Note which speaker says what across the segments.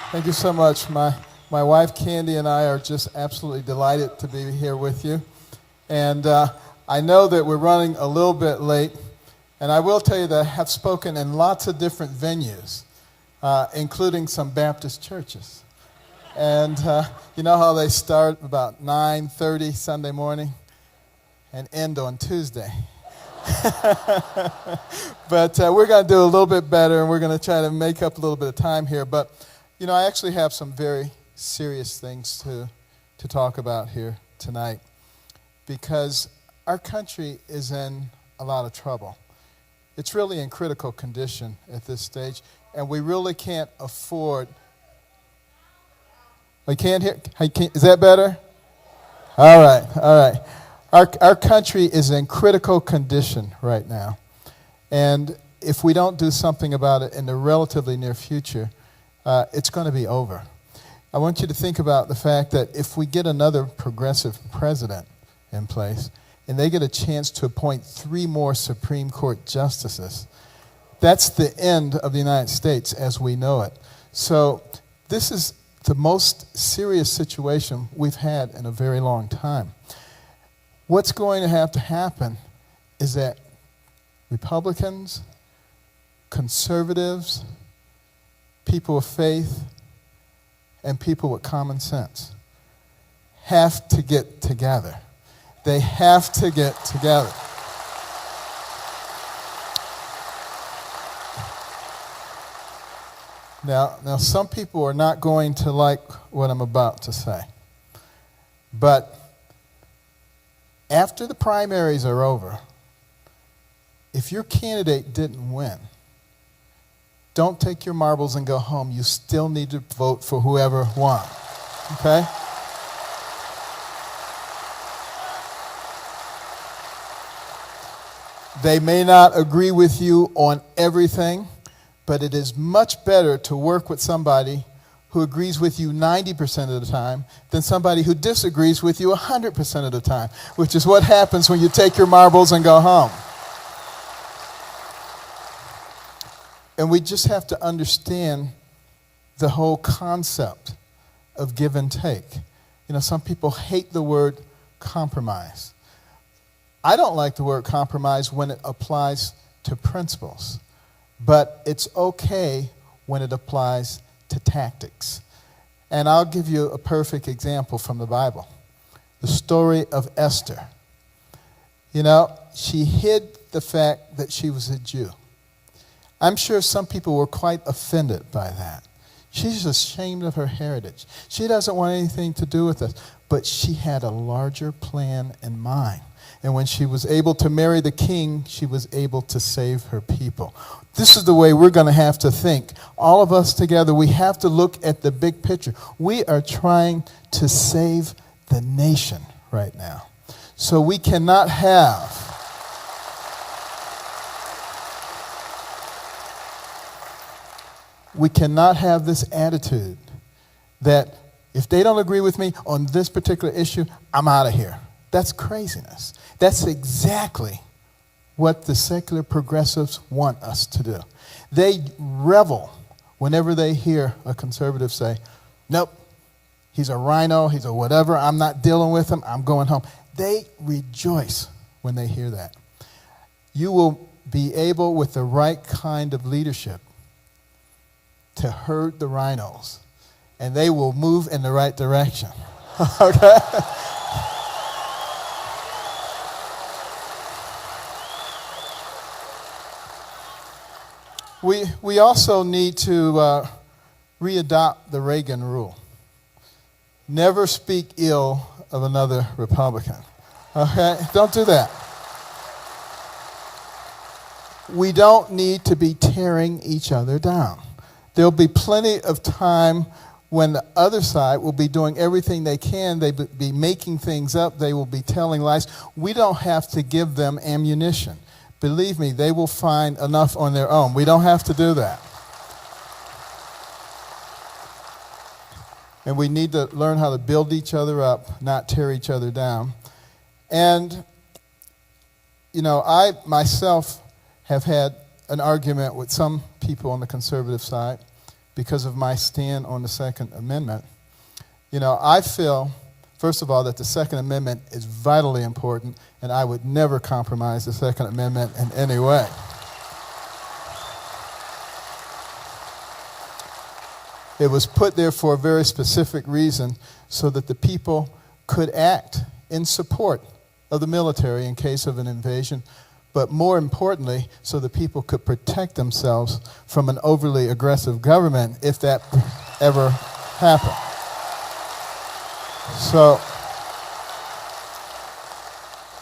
Speaker 1: Thank you so much. My wife Candy and I are just absolutely delighted to be here with you. And I know that we're running a little bit late, and I will tell you that I have spoken in lots of different venues, including some Baptist churches. And you know how they start about 9:30 Sunday morning and end on Tuesday. But we're going to do a little bit better, and we're going to try to make up a little bit of time here. But, you know, I actually have some very serious things to talk about here tonight, because our country is in a lot of trouble. It's really in critical condition at this stage, and we really can't afford. I can't hear. Is that better? All right. Our country is in critical condition right now, and if we don't do something about it in the relatively near future, it's going to be over. I want you to think about the fact that if we get another progressive president in place, and they get a chance to appoint 3 more Supreme Court justices, that's the end of the United States as we know it. So this is the most serious situation we've had in a very long time. What's going to have to happen is that Republicans, conservatives, people of faith, and people with common sense have to get together. They have to get together. Now, some people are not going to like what I'm about to say. But after the primaries are over, if your candidate didn't win, don't take your marbles and go home. You still need to vote for whoever won. Okay? They may not agree with you on everything, but it is much better to work with somebody who agrees with you 90% of the time than somebody who disagrees with you 100% of the time, which is what happens when you take your marbles and go home. And we just have to understand the whole concept of give and take. You know, some people hate the word compromise. I don't like the word compromise when it applies to principles, but it's okay when it applies to tactics. And I'll give you a perfect example from the Bible. The story of Esther. You know, she hid the fact that she was a Jew. I'm sure some people were quite offended by that. She's ashamed of her heritage. She doesn't want anything to do with us. But she had a larger plan in mind. And when she was able to marry the king, she was able to save her people. This is the way we're going to have to think. All of us together, we have to look at the big picture. We are trying to save the nation right now. So we cannot have this attitude that if they don't agree with me on this particular issue, I'm out of here. That's craziness. That's exactly what the secular progressives want us to do. They revel whenever they hear a conservative say, nope, he's a rhino, he's a whatever, I'm not dealing with him, I'm going home. They rejoice when they hear that. You will be able, with the right kind of leadership, to herd the rhinos, and they will move in the right direction. Okay? We also need to readopt the Reagan rule. Never speak ill of another Republican. Okay? Don't do that. We don't need to be tearing each other down. There'll be plenty of time when the other side will be doing everything they can. They will be making things up. They will be telling lies. We don't have to give them ammunition. Believe me, they will find enough on their own. We don't have to do that. And we need to learn how to build each other up, not tear each other down. And, you know, I myself have had an argument with some people on the conservative side because of my stand on the Second Amendment. You know, I feel, first of all, that the Second Amendment is vitally important, and I would never compromise the Second Amendment in any way. It was put there for a very specific reason, so that the people could act in support of the military in case of an invasion, but more importantly, so the people could protect themselves from an overly aggressive government if that ever happened.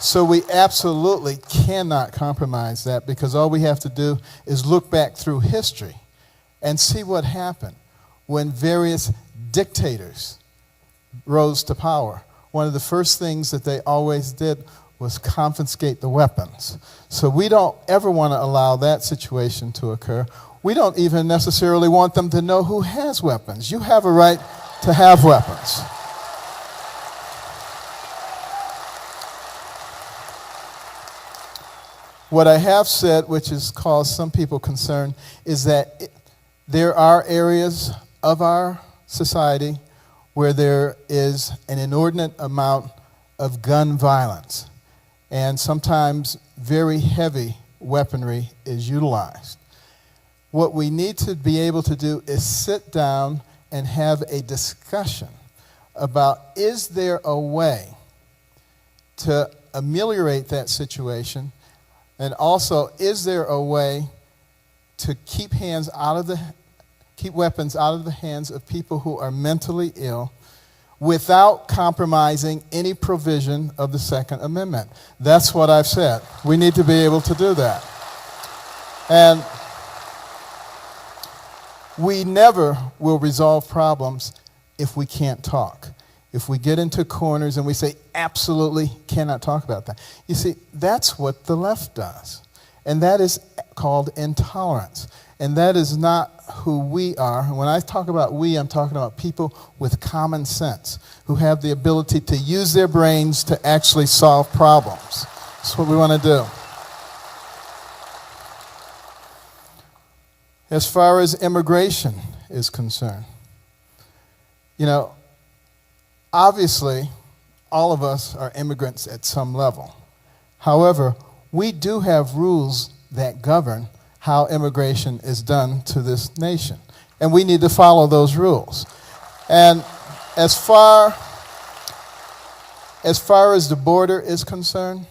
Speaker 1: So we absolutely cannot compromise that, because all we have to do is look back through history and see what happened when various dictators rose to power. One of the first things that they always did was confiscate the weapons. So we don't ever want to allow that situation to occur. We don't even necessarily want them to know who has weapons. You have a right to have weapons. What I have said, which has caused some people concern, is that there are areas of our society where there is an inordinate amount of gun violence, and sometimes very heavy weaponry is utilized. What we need to be able to do is sit down and have a discussion about, is there a way to ameliorate that situation, and also, is there a way to keep weapons out of the hands of people who are mentally ill without compromising any provision of the Second Amendment? That's what I've said. We need to be able to do that. And we never will resolve problems if we can't talk. If we get into corners and we say, absolutely cannot talk about that. You see, that's what the left does. And that is called intolerance. And that is not who we are. When I talk about we, I'm talking about people with common sense, who have the ability to use their brains to actually solve problems. That's what we want to do. As far as immigration is concerned, you know, obviously, all of us are immigrants at some level. However, we do have rules that govern how immigration is done to this nation, and we need to follow those rules. And as far as the border is concerned,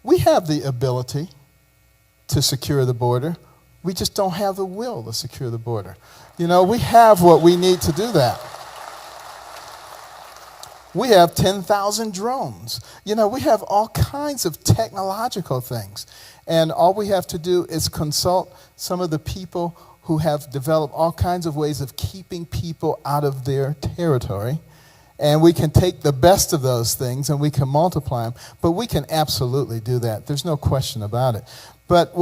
Speaker 1: we have the ability to secure the border. We just don't have the will to secure the border. You know, we have what we need to do that. We have 10,000 drones. You know, we have all kinds of technological things. And all we have to do is consult some of the people who have developed all kinds of ways of keeping people out of their territory. And we can take the best of those things and we can multiply them. But we can absolutely do that. There's no question about it. But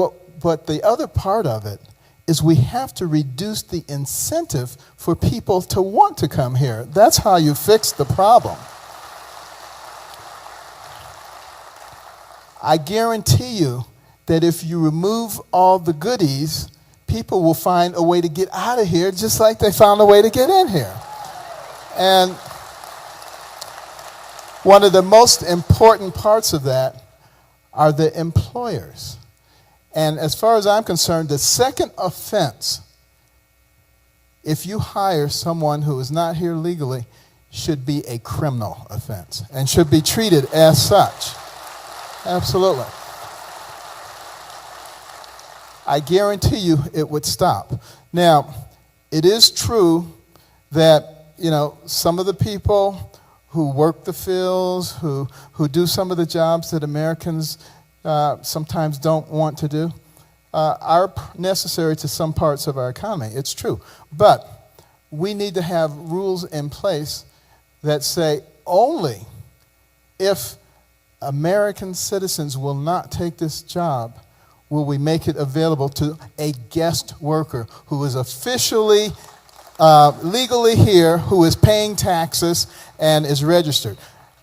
Speaker 1: the other part of it is we have to reduce the incentive for people to want to come here. That's how you fix the problem. I guarantee you that if you remove all the goodies, people will find a way to get out of here just like they found a way to get in here. And one of the most important parts of that are the employers. And as far as I'm concerned, the second offense, if you hire someone who is not here legally, should be a criminal offense and should be treated as such. Absolutely. I guarantee you it would stop. Now, it is true that, you know, some of the people who work the fields, who do some of the jobs that Americans sometimes don't want to do, are necessary to some parts of our economy. It's true. But we need to have rules in place that say only if American citizens will not take this job will we make it available to a guest worker who is officially, legally here, who is paying taxes and is registered.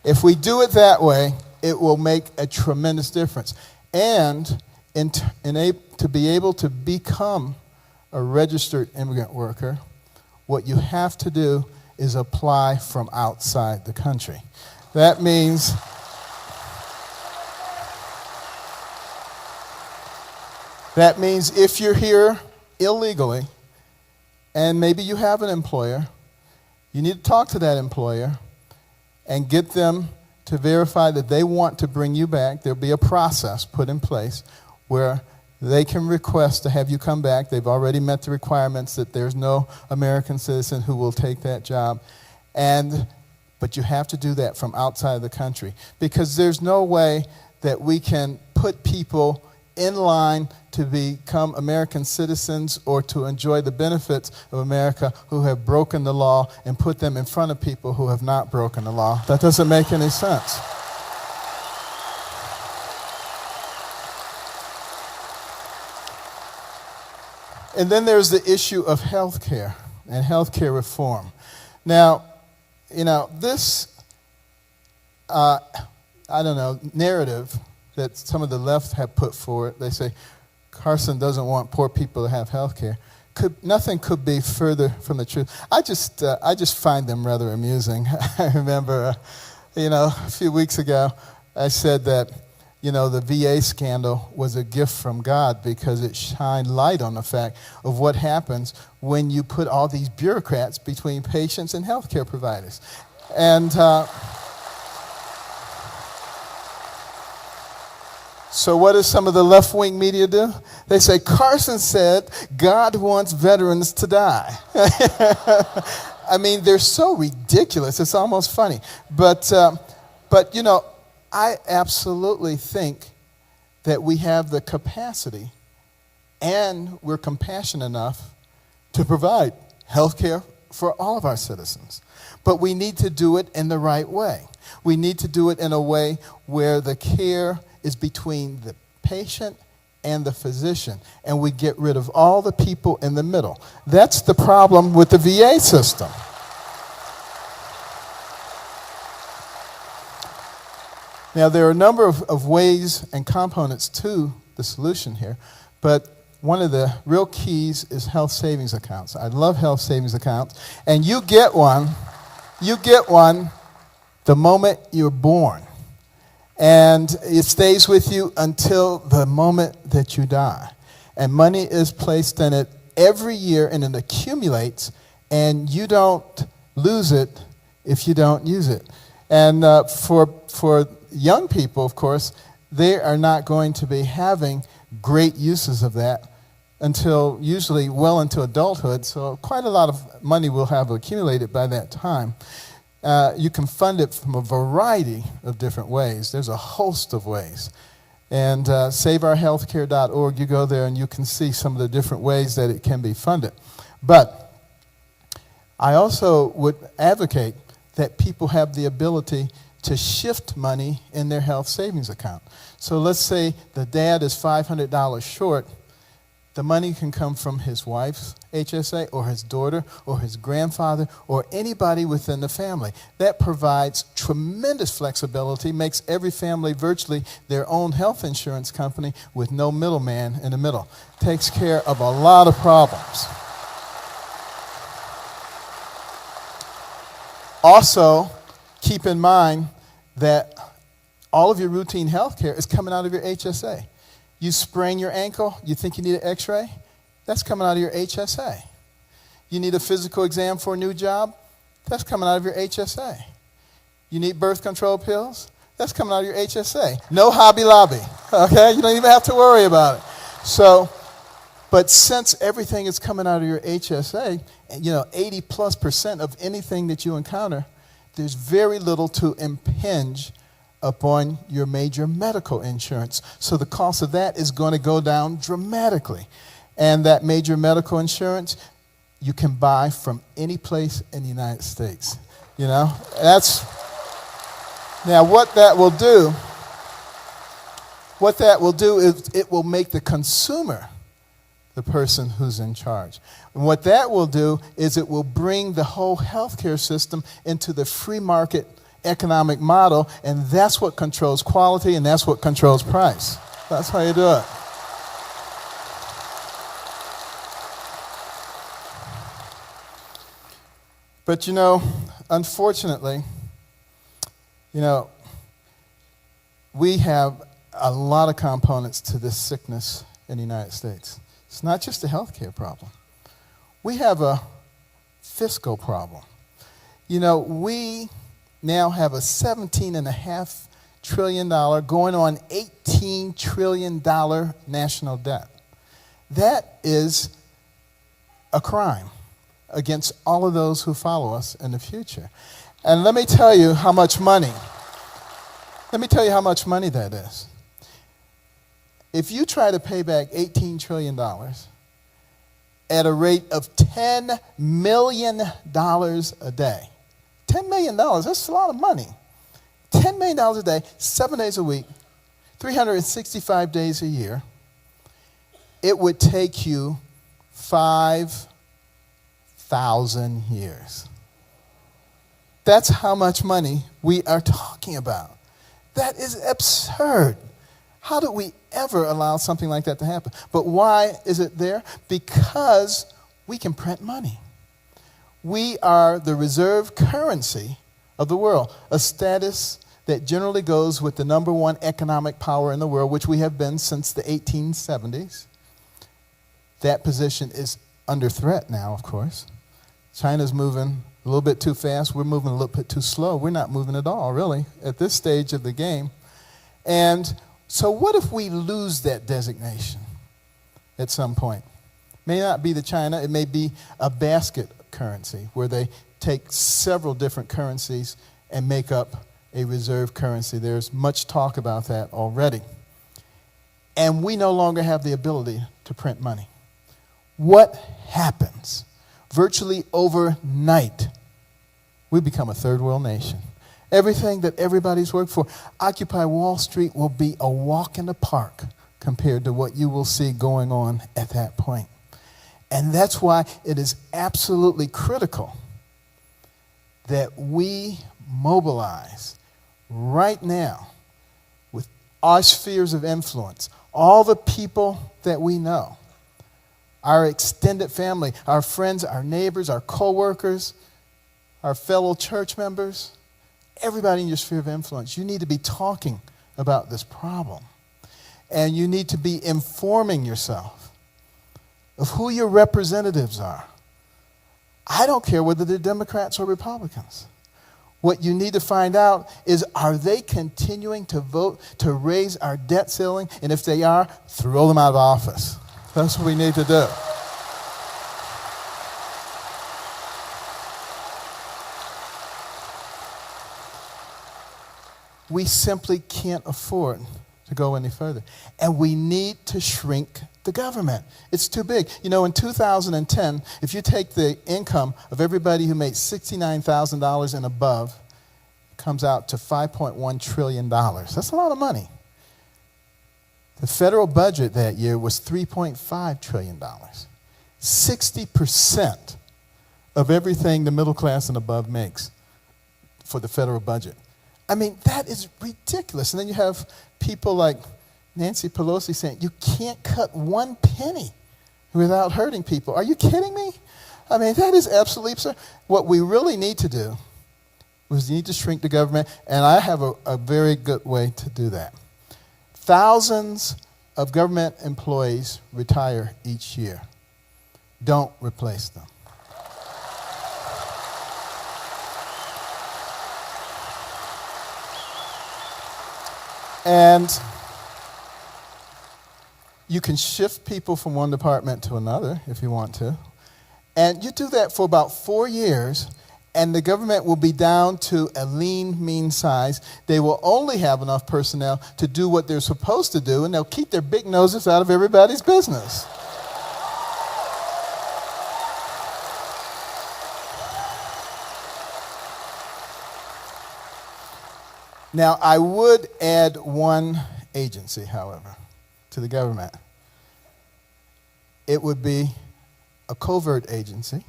Speaker 1: If we do it that way, it will make a tremendous difference. And to be able to become a registered immigrant worker, what you have to do is apply from outside the country. That means if you're here illegally and maybe you have an employer, you need to talk to that employer and get them to verify that they want to bring you back. There'll be a process put in place where they can request to have you come back. They've already met the requirements that there's no American citizen who will take that job. But you have to do that from outside the country, because there's no way that we can put people in line to become American citizens or to enjoy the benefits of America who have broken the law and put them in front of people who have not broken the law. That doesn't make any sense. And then there's the issue of health care and health care reform. Now, this, narrative that some of the left have put forward, they say Carson doesn't want poor people to have health care. Nothing could be further from the truth. I just find them rather amusing. I remember, a few weeks ago, I said that, the VA scandal was a gift from God because it shined light on the fact of what happens when you put all these bureaucrats between patients and healthcare providers. And so what does some of the left-wing media do? They say, Carson said God wants veterans to die. I mean, they're so ridiculous. It's almost funny. But I absolutely think that we have the capacity and we're compassionate enough to provide health care for all of our citizens. But we need to do it in the right way. We need to do it in a way where the care is between the patient and the physician, and we get rid of all the people in the middle. That's the problem with the VA system. Now, there are a number of ways and components to the solution here, but one of the real keys is health savings accounts. I love health savings accounts, and you get one the moment you're born, and it stays with you until the moment that you die. And money is placed in it every year, and it accumulates, and you don't lose it if you don't use it. And for young people, of course, they are not going to be having great uses of that until usually well into adulthood, so quite a lot of money will have accumulated by that time. You can fund it from a variety of different ways. There's a host of ways. And saveourhealthcare.org, you go there and you can see some of the different ways that it can be funded. But I also would advocate that people have the ability to shift money in their health savings account. So let's say the dad is $500 short. The money can come from his wife's HSA or his daughter or his grandfather or anybody within the family. That provides tremendous flexibility, makes every family virtually their own health insurance company with no middleman in the middle. Takes care of a lot of problems. Also, keep in mind that all of your routine health care is coming out of your HSA. You sprain your ankle, you think you need an x-ray? That's coming out of your HSA. You need a physical exam for a new job? That's coming out of your HSA. You need birth control pills? That's coming out of your HSA. No Hobby Lobby, okay? You don't even have to worry about it. So, but since everything is coming out of your HSA, 80+% of anything that you encounter, there's very little to impinge upon your major medical insurance. So the cost of that is going to go down dramatically. And that major medical insurance, you can buy from any place in the United States. Now what that will do is it will make the consumer the person who's in charge. And what that will do is it will bring the whole healthcare system into the free market economic model, and that's what controls quality and that's what controls price. That's how you do it. But unfortunately, we have a lot of components to this sickness in the United States. It's not just a healthcare problem. We have a fiscal problem. We now have a $17.5 trillion going on $18 trillion national debt. That is a crime against all of those who follow us in the future. And let me tell you how much money that is. If you try to pay back $18 trillion at a rate of $10 million a day, $10 million, that's a lot of money. $10 million a day, 7 days a week, 365 days a year, it would take you 5,000 years. That's how much money we are talking about. That is absurd. How did we ever allow something like that to happen? But why is it there? Because we can print money. We are the reserve currency of the world, a status that generally goes with the number one economic power in the world, which we have been since the 1870s. That position is under threat now, of course. China's moving a little bit too fast. We're moving a little bit too slow. We're not moving at all, really, at this stage of the game. And so what if we lose that designation at some point? May not be the China. It may be a basket currency where they take several different currencies and make up a reserve currency. There's much talk about that already. And we no longer have the ability to print money. What happens? Virtually overnight, we become a third world nation. Everything that everybody's worked for, Occupy Wall Street will be a walk in the park compared to what you will see going on at that point. And that's why it is absolutely critical that we mobilize right now with our spheres of influence, all the people that we know, our extended family, our friends, our neighbors, our co-workers, our fellow church members, everybody in your sphere of influence. You need to be talking about this problem. And you need to be informing yourself of who your representatives are. I don't care whether they're Democrats or Republicans. What you need to find out is, are they continuing to vote to raise our debt ceiling? And if they are, throw them out of office. That's what we need to do. We simply can't afford to go any further. And we need to shrink the government. It's too big. In 2010, if you take the income of everybody who makes $69,000 and above, it comes out to $5.1 trillion. That's a lot of money. The federal budget that year was $3.5 trillion. 60% of everything the middle class and above makes for the federal budget. I mean, that is ridiculous. And then you have people like Nancy Pelosi saying, you can't cut one penny without hurting people. Are you kidding me? I mean, that is absolutely absurd. What we really need to do is we need to shrink the government, and I have a very good way to do that. Thousands of government employees retire each year. Don't replace them. And you can shift people from one department to another if you want to. And you do that for about 4 years, and the government will be down to a lean, mean size. They will only have enough personnel to do what they're supposed to do, and they'll keep their big noses out of everybody's business. Now, I would add one agency, however, to the government. It would be a covert agency.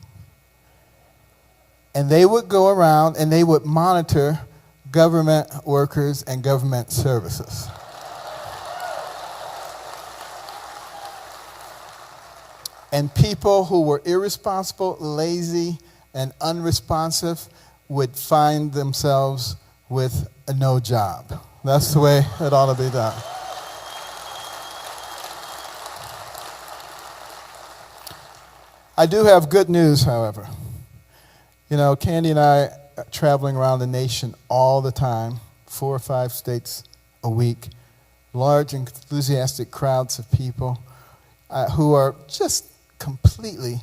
Speaker 1: And they would go around and they would monitor government workers and government services. And people who were irresponsible, lazy, and unresponsive would find themselves with a no job. That's the way it ought to be done. I do have good news, however. You know, Candy and I are traveling around the nation all the time, 4 or 5 states a week, large enthusiastic crowds of people who are just completely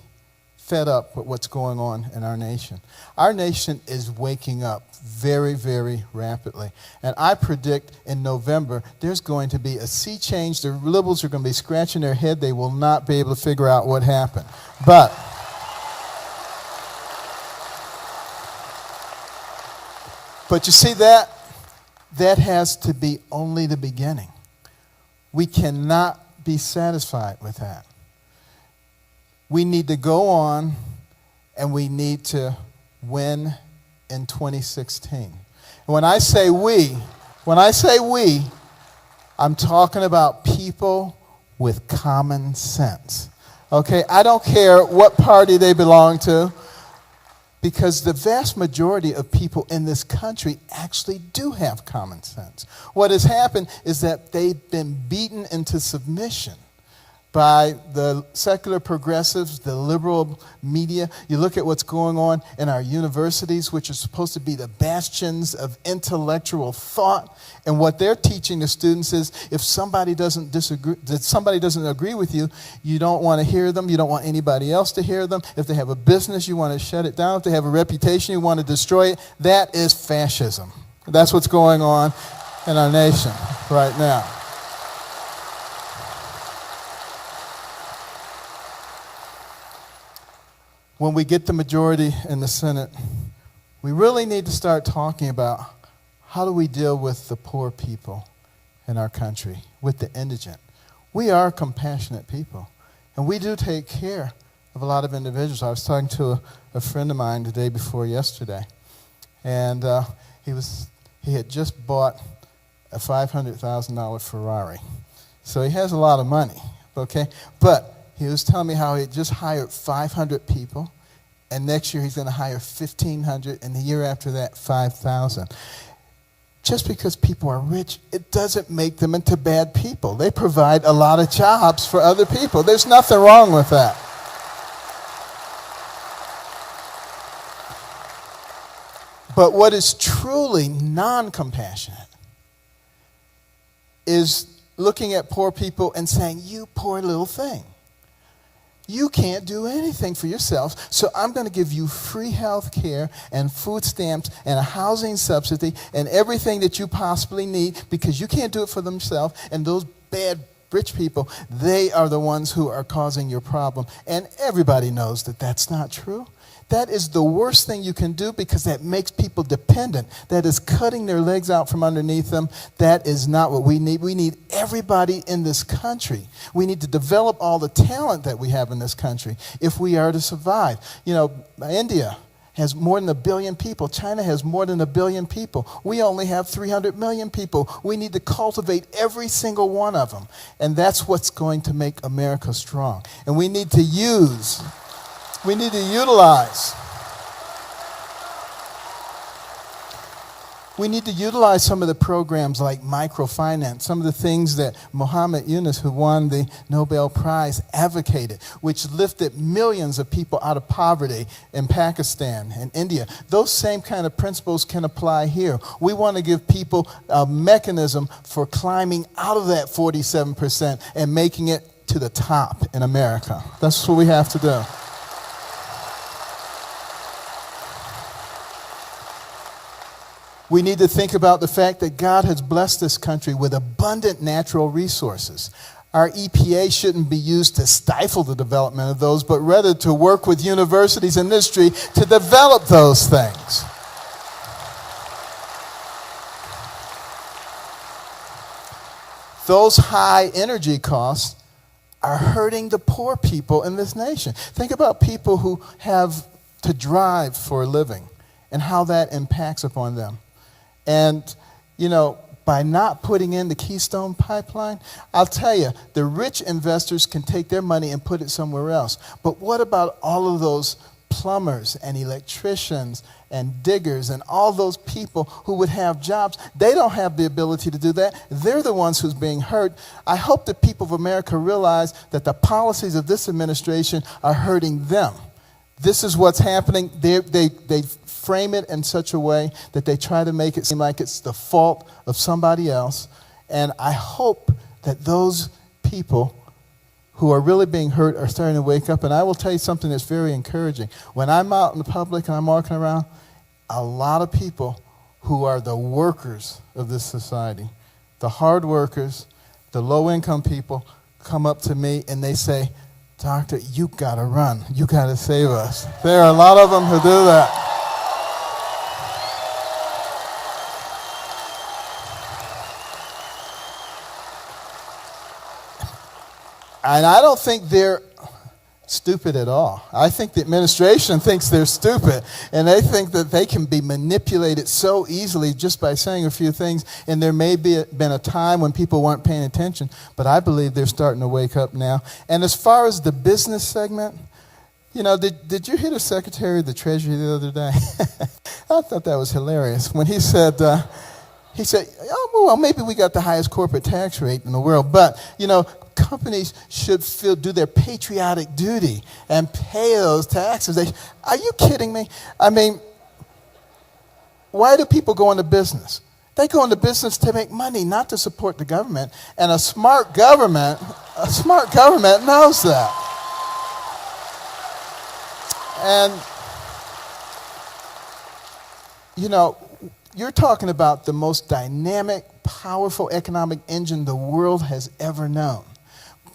Speaker 1: fed up with what's going on in our nation. Our nation is waking up very, very rapidly. And I predict in November there's going to be a sea change. The liberals are going to be scratching their head. They will not be able to figure out what happened. But you see, that has to be only the beginning. We cannot be satisfied with that. We need to go on, and we need to win in 2016. And when I say we, I'm talking about people with common sense. Okay? I don't care what party they belong to, because the vast majority of people in this country actually do have common sense. What has happened is that they've been beaten into submission by the secular progressives, the liberal media. You look at what's going on in our universities, which are supposed to be the bastions of intellectual thought, and what they're teaching the students is if somebody doesn't agree with you, you don't want to hear them, you don't want anybody else to hear them. If they have a business, you want to shut it down. If they have a reputation, you want to destroy it. That is fascism. That's what's going on in our nation right now. When we get the majority in the Senate, we really need to start talking about how do we deal with the poor people in our country, with the indigent. We are compassionate people, and we do take care of a lot of individuals. I was talking to a friend of mine the day before yesterday, and he had just bought a $500,000 Ferrari. So he has a lot of money, okay? But he was telling me how he just hired 500 people, and next year he's going to hire 1,500, and the year after that, 5,000. Just because people are rich, it doesn't make them into bad people. They provide a lot of jobs for other people. There's nothing wrong with that. But what is truly non-compassionate is looking at poor people and saying, you poor little thing. You can't do anything for yourself, so I'm going to give you free health care and food stamps and a housing subsidy and everything that you possibly need because you can't do it for themselves. And those bad rich people, they are the ones who are causing your problem. And everybody knows that that's not true. That is the worst thing you can do because that makes people dependent. That is cutting their legs out from underneath them. That is not what we need. We need everybody in this country. We need to develop all the talent that we have in this country if we are to survive. You know, India has more than 1 billion people. China has more than 1 billion people. We only have 300 million people. We need to cultivate every single one of them. And that's what's going to make America strong. And we need to utilize some of the programs like microfinance, some of the things that Muhammad Yunus, who won the Nobel Prize, advocated, which lifted millions of people out of poverty in Pakistan and India. Those same kind of principles can apply here. We want to give people a mechanism for climbing out of that 47% and making it to the top in America. That's what we have to do. We need to think about the fact that God has blessed this country with abundant natural resources. Our EPA shouldn't be used to stifle the development of those, but rather to work with universities and industry to develop those things. Those high energy costs are hurting the poor people in this nation. Think about people who have to drive for a living and how that impacts upon them. And, you know, by not putting in the Keystone Pipeline, I'll tell you, the rich investors can take their money and put it somewhere else. But what about all of those plumbers and electricians and diggers and all those people who would have jobs. They don't have the ability to do that. They're the ones who's being hurt. I hope the people of America realize that the policies of this administration are hurting them. This is what's happening. They frame it in such a way that they try to make it seem like it's the fault of somebody else. And I hope that those people who are really being hurt are starting to wake up. And I will tell you something that's very encouraging. When I'm out in the public and I'm walking around, a lot of people who are the workers of this society, the hard workers, the low-income people, come up to me and they say, "Doctor, you got to run. You got to save us." There are a lot of them who do that. And I don't think they're stupid at all. I think the administration thinks they're stupid, and they think that they can be manipulated so easily just by saying a few things, and there may be been a time when people weren't paying attention, but I believe they're starting to wake up now. And as far as the business segment, you know, did you hear the Secretary of the Treasury the other day? I thought that was hilarious when he said, "Oh, well, maybe we got the highest corporate tax rate in the world, but, you know, companies should do their patriotic duty and pay those taxes." Are you kidding me? I mean, why do people go into business? They go into business to make money, not to support the government. And a smart government knows that. And, you know, you're talking about the most dynamic, powerful economic engine the world has ever known.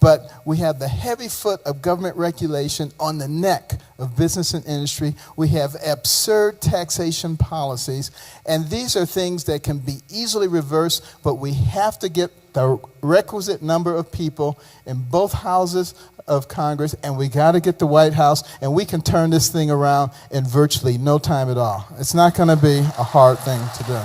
Speaker 1: But we have the heavy foot of government regulation on the neck of business and industry. We have absurd taxation policies. And these are things that can be easily reversed, but we have to get the requisite number of people in both houses of Congress, and we got to get the White House, and we can turn this thing around in virtually no time at all. It's not going to be a hard thing to do.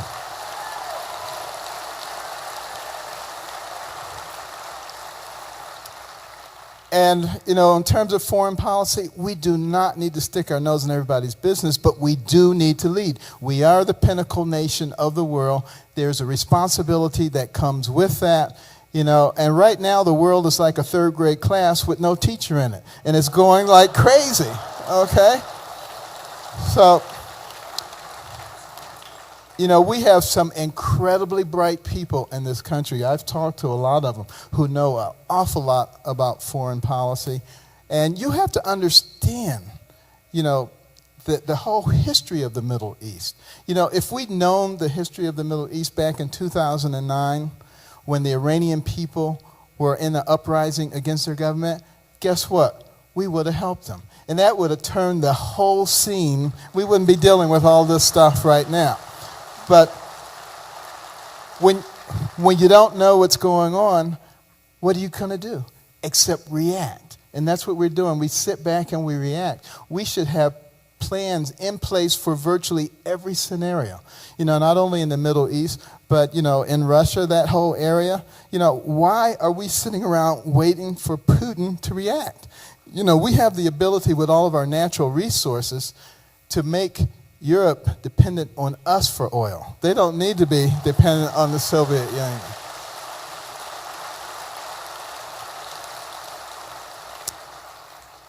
Speaker 1: And, you know, in terms of foreign policy, we do not need to stick our nose in everybody's business, but we do need to lead. We are the pinnacle nation of the world. There's a responsibility that comes with that, you know. And right now, the world is like a third-grade class with no teacher in it. And it's going like crazy, okay? So, you know, we have some incredibly bright people in this country. I've talked to a lot of them who know an awful lot about foreign policy. And you have to understand, you know, the whole history of the Middle East. You know, if we'd known the history of the Middle East back in 2009, when the Iranian people were in the uprising against their government, guess what? We would have helped them. And that would have turned the whole scene. We wouldn't be dealing with all this stuff right now. But when you don't know what's going on, what are you going to do except react? And that's what we're doing. We sit back and we react. We should have plans in place for virtually every scenario. You know, not only in the Middle East, but, you know, in Russia, that whole area. You know, why are we sitting around waiting for Putin to react? You know, we have the ability with all of our natural resources to make Europe dependent on us for oil. They don't need to be dependent on the Soviet Union.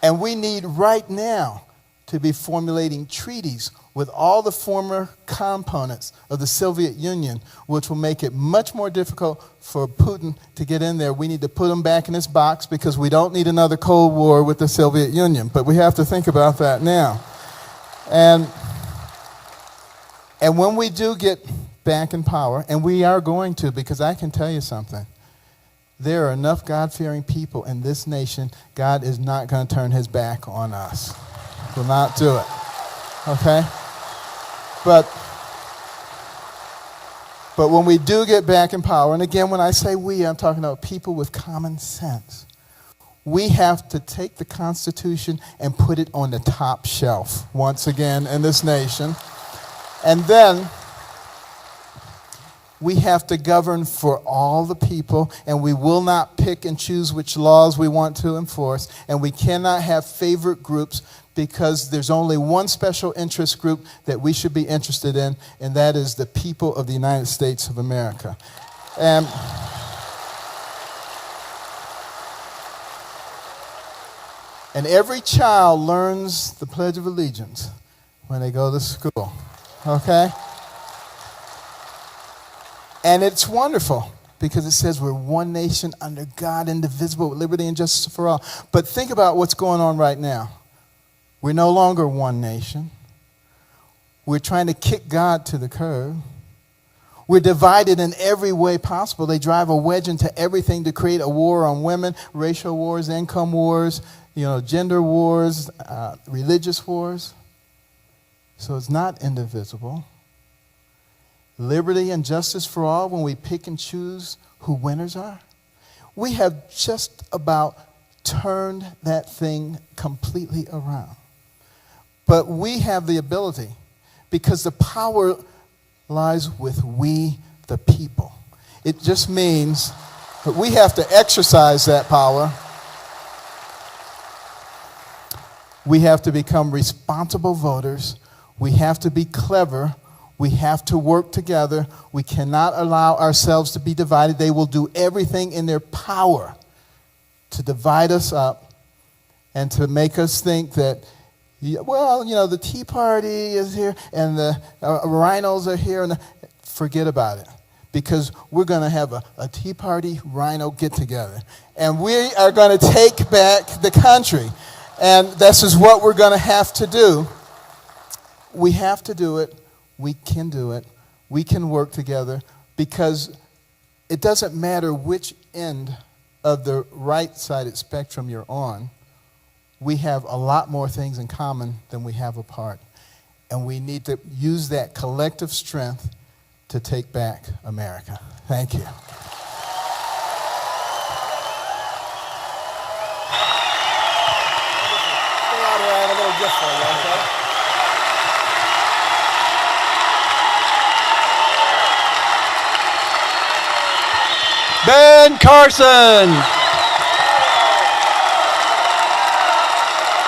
Speaker 1: And we need right now to be formulating treaties with all the former components of the Soviet Union, which will make it much more difficult for Putin to get in there. We need to put him back in his box because we don't need another Cold War with the Soviet Union. But we have to think about that now. And when we do get back in power, and we are going to, because I can tell you something, there are enough God-fearing people in this nation, God is not going to turn his back on us. Will not do it. Okay? But when we do get back in power, and again, when I say we, I'm talking about people with common sense. We have to take the Constitution and put it on the top shelf once again in this nation. And then We have to govern for all the people, and we will not pick and choose which laws we want to enforce, and we cannot have favorite groups because there's only one special interest group that we should be interested in, and that is the people of the United States of America. And every child learns the Pledge of Allegiance when they go to school, okay? And it's wonderful because it says we're one nation under God, indivisible, with liberty and justice for all. But think about what's going on right now. We're no longer one nation. We're trying to kick God to the curb. We're divided in every way possible. They drive a wedge into everything to create a war on women, racial wars, income wars, gender wars, religious wars. So it's not indivisible. Liberty and justice for all when we pick and choose who winners are. We have just about turned that thing completely around. But we have the ability because the power lies with we, the people. It just means that we have to exercise that power. We have to become responsible voters. We have to be clever. We have to work together. We cannot allow ourselves to be divided. They will do everything in their power to divide us up and to make us think that, the Tea Party is here and the rhinos are here. And forget about it, because we're going to have a Tea Party rhino get-together. And we are going to take back the country. And this is what we're going to have to do. We have to do it. We can do it. We can work together, because it doesn't matter which end of the right-sided spectrum you're on. We have a lot more things in common than we have apart. And we need to use that collective strength to take back America. Thank you. I have a little gift for you, okay?
Speaker 2: Ben Carson.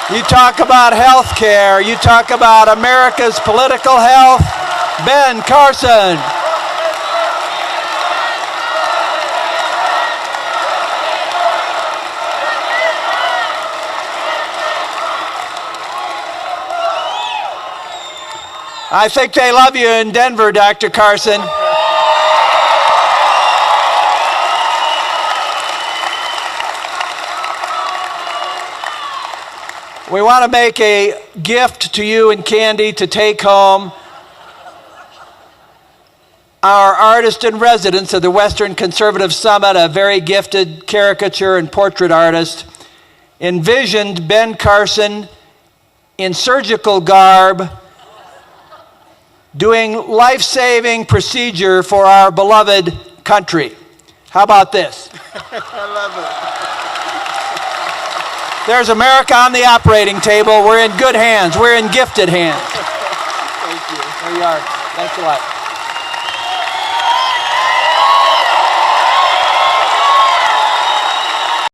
Speaker 2: You talk about health care. You talk about America's political health. Ben Carson. I think they love you in Denver, Dr. Carson. We want to make a gift to you and Candy to take home. Our artist in residence of the Western Conservative Summit, a very gifted caricature and portrait artist, envisioned Ben Carson in surgical garb doing life-saving procedure for our beloved country. How about this?
Speaker 1: I love it.
Speaker 2: There's America on the operating table. We're in good hands. We're in gifted hands.
Speaker 1: Thank you.
Speaker 2: There you are. Thanks a lot.